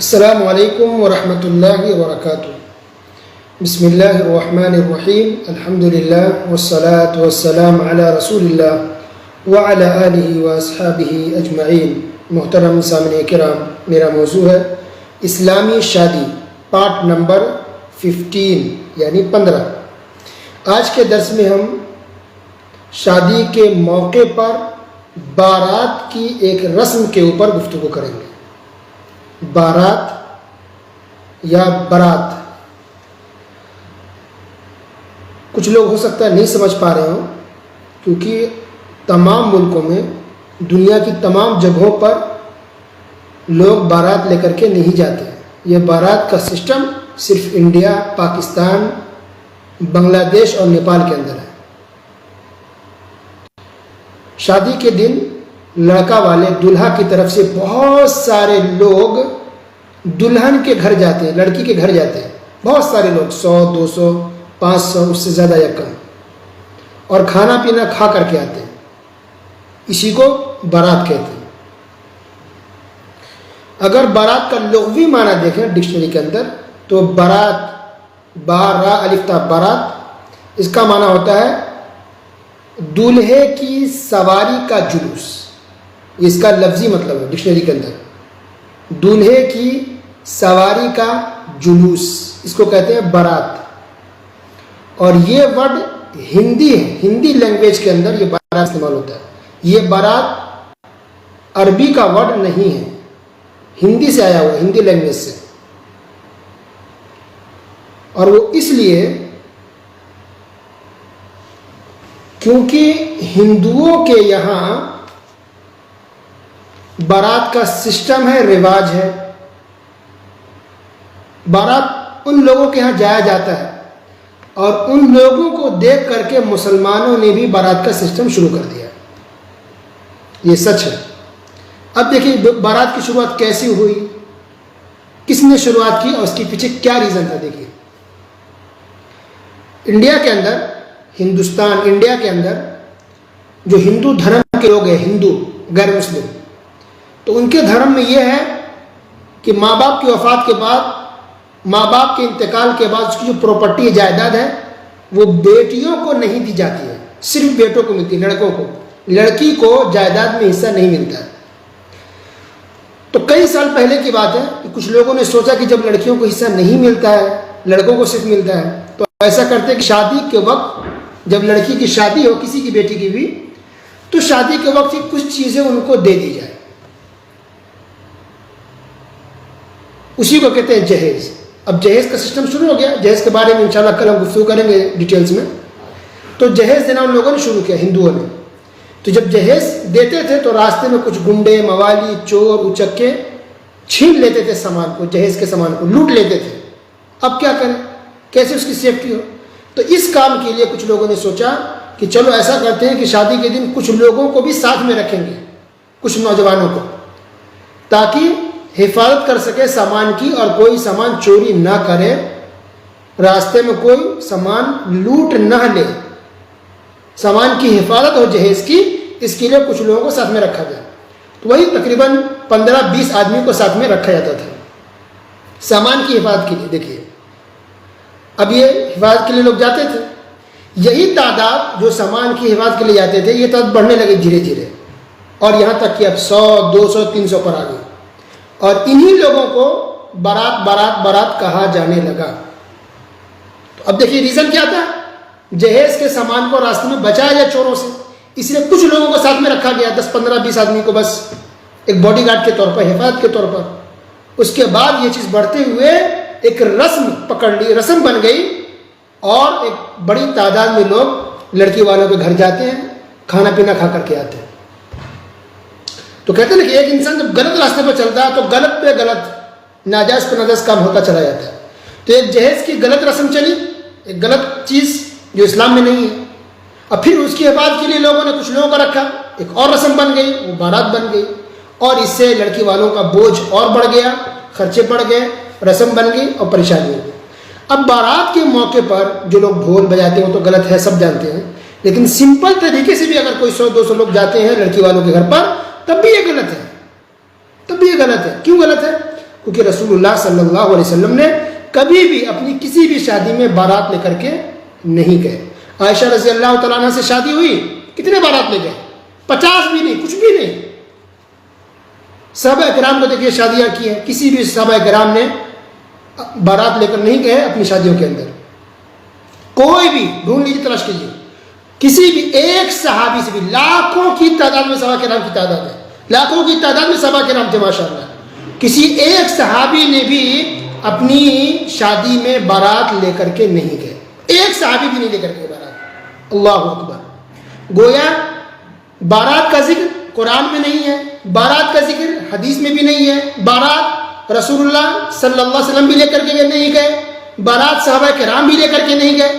السلام علیکم ورحمۃ اللہ وبرکاتہ۔ بسم اللہ الرحمن الرحیم، الحمد للہ والصلاة والسلام علی رسول اللہ وعلی آلہ واصحابہ اجمعین۔ محترم سامعین کرام، میرا موضوع ہے اسلامی شادی، پارٹ نمبر 15 یعنی 15۔ آج کے درس میں ہم شادی کے موقع پر بارات کی ایک رسم کے اوپر گفتگو کریں گے۔ بارات یا برات، کچھ لوگ ہو سکتا ہے نہیں سمجھ پا رہے ہوں، کیونکہ تمام ملکوں میں، دنیا کی تمام جگہوں پر لوگ بارات لے کر کے نہیں جاتے ہیں۔ یہ بارات کا سسٹم صرف انڈیا، پاکستان، بنگلہ دیش اور نیپال کے اندر ہے۔ شادی کے دن لڑکا والے دلہا کی طرف سے بہت سارے لوگ دلہن کے گھر جاتے ہیں، لڑکی کے گھر جاتے ہیں، بہت سارے لوگ، 100 200 500 اس سے زیادہ یا کم، اور کھانا پینا کھا کر کے آتے ہیں۔ اسی کو بارات کہتے ہیں۔ اگر بارات کا لغوی معنی دیکھیں ڈکشنری کے اندر تو بارات، با را الف تا بارات، اس کا معنی ہوتا ہے دولہے کی سواری کا جلوس۔ اس کا لفظی مطلب ہے ڈکشنری کے اندر، دولہے کی سواری کا جلوس، اس کو کہتے ہیں بارات۔ اور یہ ورڈ ہندی ہے، ہندی لینگویج کے اندر یہ بارات استعمال ہوتا ہے۔ یہ بارات عربی کا ورڈ نہیں ہے، ہندی سے آیا ہوا، ہندی لینگویج سے۔ اور وہ اس لیے کیونکہ ہندوؤں کے یہاں بارات کا سسٹم ہے، رواج ہے۔ بارات ان لوگوں کے ہاں جایا جاتا ہے، اور ان لوگوں کو دیکھ کر کے مسلمانوں نے بھی بارات کا سسٹم شروع کر دیا۔ یہ سچ ہے۔ اب دیکھیے بارات کی شروعات کیسی ہوئی، کس نے شروعات کی اور اس کے پیچھے کیا ریزن تھا۔ دیکھیے انڈیا کے اندر، ہندوستان انڈیا کے اندر جو ہندو دھرم کے لوگ ہیں، ہندو غیر مسلم، تو ان کے دھرم میں یہ ہے کہ ماں باپ کی وفات کے بعد، ماں باپ کے انتقال کے بعد اس کی جو پراپرٹی جائیداد ہے وہ بیٹیوں کو نہیں دی جاتی ہے، صرف بیٹوں کو ملتی ہے، لڑکوں کو۔ لڑکی کو جائیداد میں حصہ نہیں ملتا ہے۔ تو کئی سال پہلے کی بات ہے کہ کچھ لوگوں نے سوچا کہ جب لڑکیوں کو حصہ نہیں ملتا ہے، لڑکوں کو صرف ملتا ہے، تو ایسا کرتے کہ شادی کے وقت جب لڑکی کی شادی ہو، کسی کی بیٹی کی بھی، تو شادی کے وقت ہی کچھ چیزیں ان کو دے دی جائے۔ اسی کو کہتے ہیں جہیز۔ اب جہیز کا سسٹم شروع ہو گیا، جہیز کے بارے میں انشاءاللہ کل ہم گفتگو کریں گے ڈیٹیلز میں۔ تو جہیز دینا ان لوگوں نے شروع کیا، ہندوؤں نے۔ تو جب جہیز دیتے تھے تو راستے میں کچھ گنڈے، موالی، چور، اچکے چھین لیتے تھے سامان کو، جہیز کے سامان کو لوٹ لیتے تھے۔ اب کیا کریں، کیسے اس کی سیفٹی ہو؟ تو اس کام کے لیے کچھ لوگوں نے سوچا کہ چلو ایسا کرتے ہیں کہ شادی کے دن کچھ لوگوں کو بھی ساتھ میں رکھیں گے، کچھ نوجوانوں کو، تاکہ حفاظت کر سکے سامان کی اور کوئی سامان چوری نہ کرے، راستے میں کوئی سامان لوٹ نہ لے، سامان کی حفاظت ہو جہیز کی، اس کے لیے کچھ لوگوں کو ساتھ میں رکھا گیا۔ تو وہی تقریباً 15-20 آدمی کو ساتھ میں رکھا جاتا تھا سامان کی حفاظت کے لیے۔ دیکھیے اب یہ حفاظت کے لیے لوگ جاتے تھے، یہی تعداد جو سامان کی حفاظت کے لیے جاتے تھے، یہ تعداد بڑھنے لگے دھیرے دھیرے، اور یہاں تک کہ اب 100 200 300 پر آ گئی، اور انہی لوگوں کو بارات بارات بارات کہا جانے لگا۔ تو اب دیکھیے ریزن کیا تھا، جہیز کے سامان کو راستے میں بچایا جائے چوروں سے، اس لیے کچھ لوگوں کو ساتھ میں رکھا گیا، 10-15-20 آدمی کو، بس ایک باڈی گارڈ کے طور پر، حفاظت کے طور پر۔ اس کے بعد یہ چیز بڑھتے ہوئے ایک رسم پکڑ لی، رسم بن گئی، اور ایک بڑی تعداد میں لوگ لڑکی والوں کے گھر جاتے ہیں، کھانا پینا کھا کر کے آتے ہیں۔ تو کہتے ہیں کہ ایک انسان جب غلط راستے پر چلتا ہے تو غلط پہ غلط، ناجائز پہ ناجائز کام ہوتا چلا جاتا ہے۔ تو ایک جہیز کی غلط رسم چلی، ایک غلط چیز جو اسلام میں نہیں ہے۔ اب پھر اس کی حفاظت کے لیے لوگوں نے کچھ لوگوں کو رکھا، ایک اور رسم بن گئی، وہ بارات بن گئی، اور اس سے لڑکی والوں کا بوجھ اور بڑھ گیا، خرچے بڑھ گئے، رسم بن گئی اور پریشانی ہو گئی۔ اب بارات کے موقع پر جو لوگ ڈھول بجاتے ہیں وہ تو غلط ہے، سب جانتے ہیں، لیکن سمپل طریقے سے بھی اگر کوئی 100-200 لوگ جاتے ہیں لڑکی والوں کے گھر پر، تب بھی یہ غلط ہے، تب بھی یہ غلط ہے۔ کیوں غلط ہے؟ کیونکہ رسول اللہ صلی اللہ علیہ وسلم نے کبھی بھی اپنی کسی بھی شادی میں بارات لے کر کے نہیں گئے. عائشہ رضی اللہ تعالیٰ عنہ سے شادی ہوئی, کتنے بارات لے گئے؟ 50 بھی نہیں, کچھ بھی نہیں. صحابہ کرام کو دیکھیے شادیاں کی ہیں, کسی بھی صحابہ کرام نے بارات لے کر نہیں گئے اپنی شادیوں کے اندر. کوئی بھی ڈھونڈ لیجیے, تلاش کیجیے, کسی بھی ایک صحابی سے بھی, لاکھوں کی تعداد میں صحابہ کرام کی تعداد ہے, لاکھوں کی تعداد میں صحابہ کرام تھے ماشاءاللہ, کسی ایک صحابی نے بھی اپنی شادی میں بارات لے کر کے نہیں گئے, ایک صحابی بھی نہیں لے کر کے بارات. اللہ اکبر. گویا بارات کا ذکر قرآن میں نہیں ہے, بارات کا ذکر حدیث میں بھی نہیں ہے, بارات رسول اللہ صلی اللہ علیہ وسلم بھی لے کر کے نہیں گئے, بارات صحابہ کرام بھی لے کر کے نہیں گئے.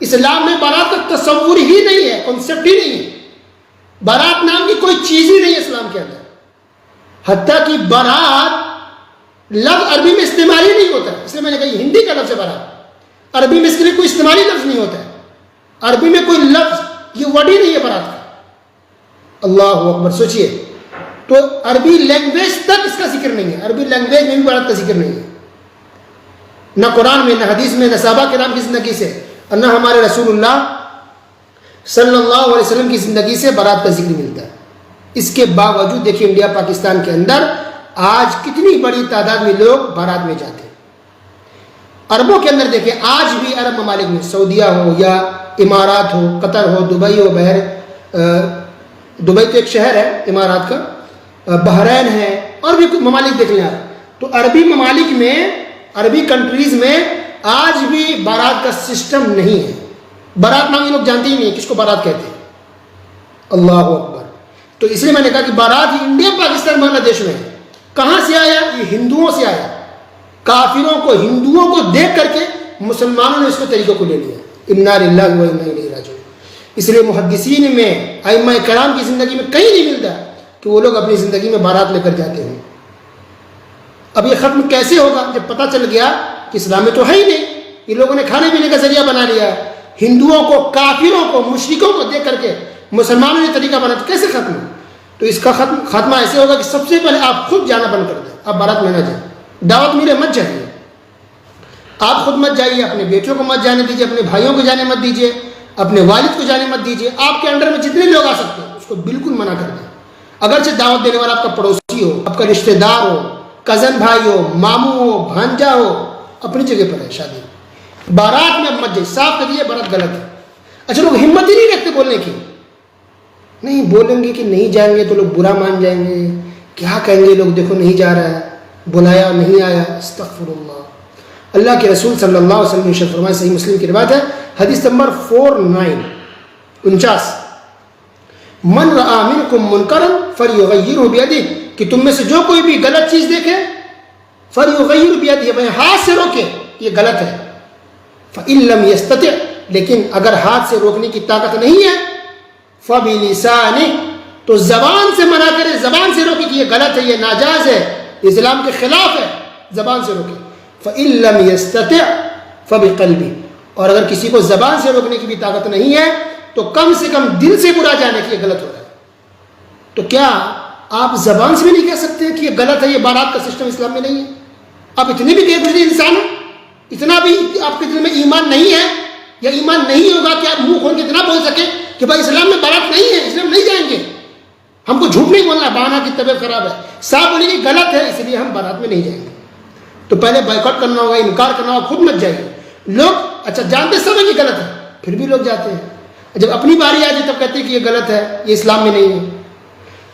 اسلام میں بارات کا تصور ہی نہیں ہے, کنسیپٹ ہی نہیں ہے. بارات نام کی کوئی چیز ہی نہیں ہے اسلام کے اندر. حتیٰ کہ بارات لفظ عربی میں استعمال ہی نہیں ہوتا ہے, اس لیے میں نے کہا ہندی کا لفظ ہے بارات, عربی میں اس کے لیے کوئی استعمالی لفظ نہیں ہوتا ہے. عربی میں کوئی لفظ یہ ورڈ ہی نہیں ہے بارات کا. اللہ اکبر. سوچئے تو عربی لینگویج تک اس کا ذکر نہیں ہے, عربی لینگویج میں بھی بارات کا ذکر نہیں ہے, نہ قرآن میں, نہ حدیث میں, نہ صحابہ کرام کی زندگی سے, اور نہ ہمارے رسول اللہ صلی اللہ علیہ وسلم کی زندگی سے بارات کا ذکر ملتا ہے. اس کے باوجود دیکھیے انڈیا پاکستان کے اندر آج کتنی بڑی تعداد میں لوگ بارات میں جاتے ہیں. عربوں کے اندر دیکھیں, آج بھی عرب ممالک میں, سعودیہ ہو یا امارات ہو, قطر ہو, دبئی ہو, دبئی تو ایک شہر ہے امارات کا, بحرین ہے, اور بھی کچھ ممالک دیکھ لیں آپ, تو عربی ممالک میں, عربی کنٹریز میں آج بھی بارات کا سسٹم نہیں ہے. بارات نام یہ لوگ جانتے ہی نہیں کس کو بارات کہتے ہیں. اللہ اکبر. تو اس لیے میں نے کہا کہ بارات ہی انڈیا پاکستان بنگلہ دیش میں ہے. کہاں سے آیا؟ یہ ہندوؤں سے آیا. کافروں کو, ہندوؤں کو دیکھ کر کے مسلمانوں نے اس کو طریقوں کو لے لیا. انا للہ و انا الیہ راجعون. اس لیے محدثین میں, ائمہ کرام کی زندگی میں کہیں نہیں ملتا کہ وہ لوگ اپنی زندگی میں بارات لے کر جاتے ہیں. اب یہ ختم کیسے ہوگا جب پتہ چل گیا کہ اسلام میں تو ہے ہی نہیں, یہ لوگوں نے کھانے پینے کا ذریعہ بنا لیا ہے. ہندوؤں کو, کافروں کو, مشرکوں کو دیکھ کر کے مسلمانوں نے طریقہ بنا, تو کیسے ختم؟ تو اس کا خاتمہ ایسے ہوگا کہ سب سے پہلے آپ خود جانا بند کر دیں, آپ بارات میں نہ جائیں, دعوت ملے مت جائیے, آپ خود مت جائیے, اپنے بیٹوں کو مت جانے دیجیے, اپنے بھائیوں کو جانے مت دیجیے, اپنے والد کو جانے مت دیجیے. آپ کے انڈر میں جتنے لوگ آ سکتے ہیں اس کو بالکل منع کر دیں. اگرچہ دعوت دینے والا آپ کا پڑوسی ہو, آپ کا رشتہ دار ہو, کزن بھائی ہو, ماموں ہو, بھانجا ہو, اپنی جگہ پر ہے شادی. بارات میں مت جائیے, صاف کر دیجیے بارات غلط ہے. اچھا لوگ ہمت ہی نہیں رکھتے بولنے کی, نہیں بولیں گے کہ نہیں جائیں گے تو لوگ برا مان جائیں گے, کیا کہیں گے لوگ, دیکھو نہیں جا رہا ہے, بلایا نہیں آیا. استغفر اللہ. اللہ کے رسول صلی اللہ علیہ وسلم نے ارشاد فرمایا, صحیح مسلم کی روایت ہے, حدیث نمبر 49, من رآ منکم منکرا فلیغیرہ بیدہ, کہ تم میں سے جو کوئی بھی غلط چیز دیکھے فلیغیرہ بیدہ, میں ہاتھ سے روکے یہ غلط ہے. فإن لم یستطع, لیکن اگر ہاتھ سے روکنے کی طاقت نہیں ہے, فبلسانہ, تو زبان سے منع کرے, زبان سے روکے کہ یہ غلط ہے, یہ ناجائز ہے, اسلام کے خلاف ہے, زبان سے روکے. فإن لم یستطع فبقلبہ, اور اگر کسی کو زبان سے روکنے کی بھی طاقت نہیں ہے تو کم سے کم دل سے برا جانے کہ یہ غلط ہو رہا ہے. تو کیا آپ زبان سے بھی نہیں کہہ سکتے کہ یہ غلط ہے, یہ بارات کا سسٹم اسلام میں نہیں ہے؟ آپ اتنے بھی غیر گزرے انسان ہیں, اتنا بھی آپ کے دل میں ایمان نہیں ہے, یا ایمان نہیں ہوگا کہ آپ منہ کھول کے اتنا بول سکیں کہ بھائی اسلام میں بارات نہیں ہے, اسلام نہیں جائیں گے, ہم کو جھوٹ نہیں بولنا, بہانا کی طبیعت خراب ہے, صاحب بولیں گے غلط ہے اس لیے ہم بارات میں نہیں جائیں گے. تو پہلے بائیکاٹ کرنا ہوگا, انکار کرنا ہوگا, خود مت جائیے. لوگ اچھا جانتے سب ہیں کہ غلط ہے, پھر بھی لوگ جاتے ہیں. جب اپنی باری آ جائے تب کہتے ہیں کہ یہ غلط ہے, یہ اسلام میں نہیں ہے.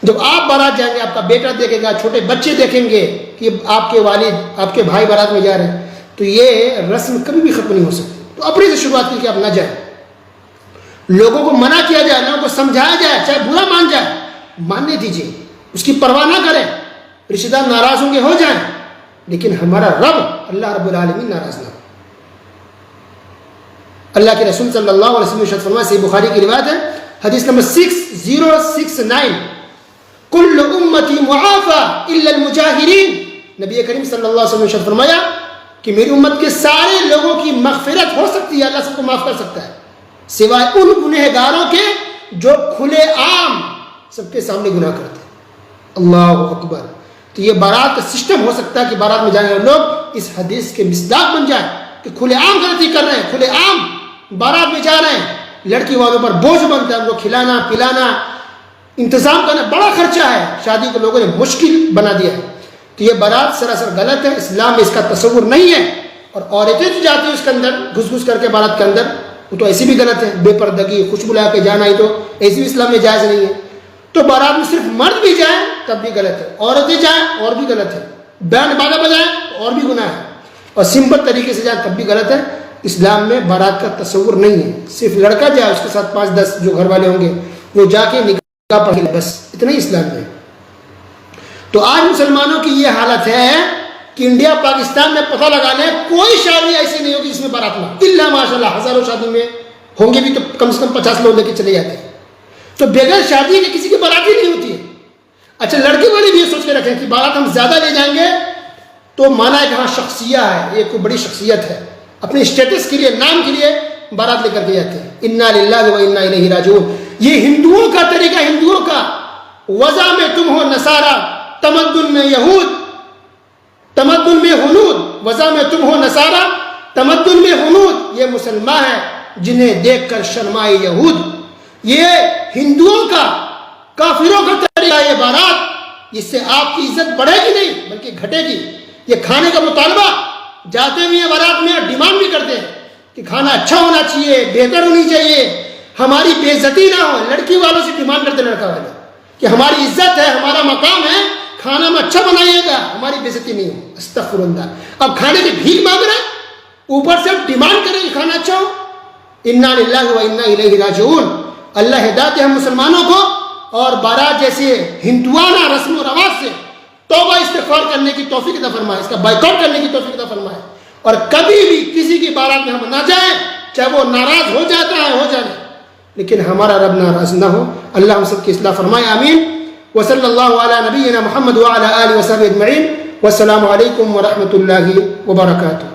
جب آپ بارات جائیں گے, آپ کا بیٹا دیکھے گا, چھوٹے بچے دیکھیں گے کہ آپ کے والد, آپ کے بھائی بارات میں جا رہے ہیں, تو یہ رسم کبھی بھی ختم نہیں ہو سکتی. تو اپنے سے شروعات کی کہ آپ نہ جائیں, لوگوں کو منع کیا جائے, لوگوں کو سمجھایا جائے, چاہے برا مان جائے, ماننے دیجیے, اس کی پرواہ نہ کریں. رشتہ دار ناراض ہوں گے ہو جائیں, لیکن ہمارا رب اللہ رب العالمین ناراض نہ ہو. اللہ کے رسول صلی اللہ علیہ وسلم نے ارشاد فرمایا, صحیح بخاری کی روایت ہے, حدیث نمبر 6069, کل امتی معافی الا المجاہرین. نبی کریم صلی اللہ علیہ وسلم نے ارشاد فرمایا کہ میری امت کے سارے لوگوں کی مغفرت ہو سکتی ہے, اللہ سب کو معاف کر سکتا ہے, سوائے ان گنہگاروں کے جو کھلے عام سب کے سامنے گناہ کرتے ہیں. اللہ اکبر. تو یہ بارات کا سسٹم ہو سکتا ہے کہ بارات میں جانے والے لوگ اس حدیث کے مصداق بن جائیں کہ کھلے عام غلطی کر رہے ہیں، کھلے عام بارات میں جا رہے ہیں، لڑکی والوں پر بوجھ بنتا ہے، ان کو کھلانا پلانا انتظام کرنا بڑا خرچہ ہے، شادی کو لوگوں نے مشکل بنا دیا ہے. تو یہ بارات سراسر غلط ہے، اسلام میں اس کا تصور نہیں ہے. اور عورتیں جو جاتی ہیں اس کے اندر گھس گھس کر کے بارات کے اندر، وہ تو ایسی بھی غلط ہے، بے پردگی خوشبو لا کے جانا ہی تو ایسی بھی اسلام میں جائز نہیں ہے. تو بارات میں صرف مرد بھی جائیں تب بھی غلط ہے، عورتیں جائیں اور بھی غلط ہے، بینڈ باجا بجائیں اور بھی گناہ ہے، اور سمپل طریقے سے جائیں تب بھی غلط ہے. اسلام میں بارات کا تصور نہیں ہے. صرف لڑکا جائے، اس کے ساتھ 5-10 جو گھر والے ہوں گے وہ جا کے نکاح پڑھ لیں، بس اتنا ہی اسلام میں. تو آج مسلمانوں کی یہ حالت ہے کہ انڈیا پاکستان میں پتہ لگا لیں کوئی شادی ایسی نہیں ہوگی جس میں بارات نہ ہو، الا ماشاء اللہ ہزاروں شادی میں ہوں گے بھی تو کم سے کم 50 لوگ لے کے چلے جاتے ہیں. تو بغیر شادی کے کسی کی بارات ہی نہیں ہوتی ہے. اچھا لڑکی والے بھی یہ سوچ کے رکھیں کہ بارات ہم زیادہ لے جائیں گے تو مانا ہے کہ ہاں شخصیہ ہے، ایک بڑی شخصیت ہے، اپنے اسٹیٹس کے لیے نام کے لیے بارات لے کر کے جاتے ہیں. انا للہ و انا الیہ راجعون. یہ ہندوؤں کا طریقہ، ہندوؤں کا. وضع میں تم ہو نصارا، تمدن میں یہود، تمدن میں ہنود. وضع میں تم ہو نصارا، تمدن میں ہنود. یہ مسلمان ہیں جنہیں دیکھ کر شرمائے یہود. یہ ہندوؤں کا، کافروں کا طریقہ یہ بارات، جس سے آپ کی عزت بڑھے گی نہیں بلکہ گھٹے گی. یہ کھانے کا مطالبہ، جاتے ہوئے بارات میں ڈیمانڈ بھی کرتے ہیں کہ کھانا اچھا ہونا چاہیے، بہتر ہونی چاہیے، ہماری بے عزتی نہ ہو. لڑکی والوں سے ڈیمانڈ کرتے لڑکا والے کہ ہماری عزت ہے، ہمارا مقام ہے، کھانا میں اچھا بنائیے گا، ہماری بے عزتی نہیں ہو. استغفر اللہ. اب کھانے کی بھیک مانگ رہے ہیں، اوپر سے ڈیمانڈ کریں کہ کھانا اچھا ہو. انا للہ و انا الیہ راجعون. اللہ ہدایت دے ہم مسلمانوں کو، اور بارات جیسے ہندوانہ رسم و رواج سے توبہ استغفار کرنے کی توفیق عطا فرمائے، اس کا بائیکاٹ کرنے کی توفیق عطا فرمائے. اور کبھی بھی کسی کی بارات میں ہم نہ جائیں، چاہے وہ ناراض ہو جاتا ہے ہو جائے، لیکن ہمارا رب ناراض نہ ہو. اللہ ہم سب کی اصلاح فرمائے. آمین. وصلی اللہ علی نبینا محمد وعلی آلہ وصحبہ اجمعین. والسلام علیکم ورحمۃ اللہ وبرکاتہ.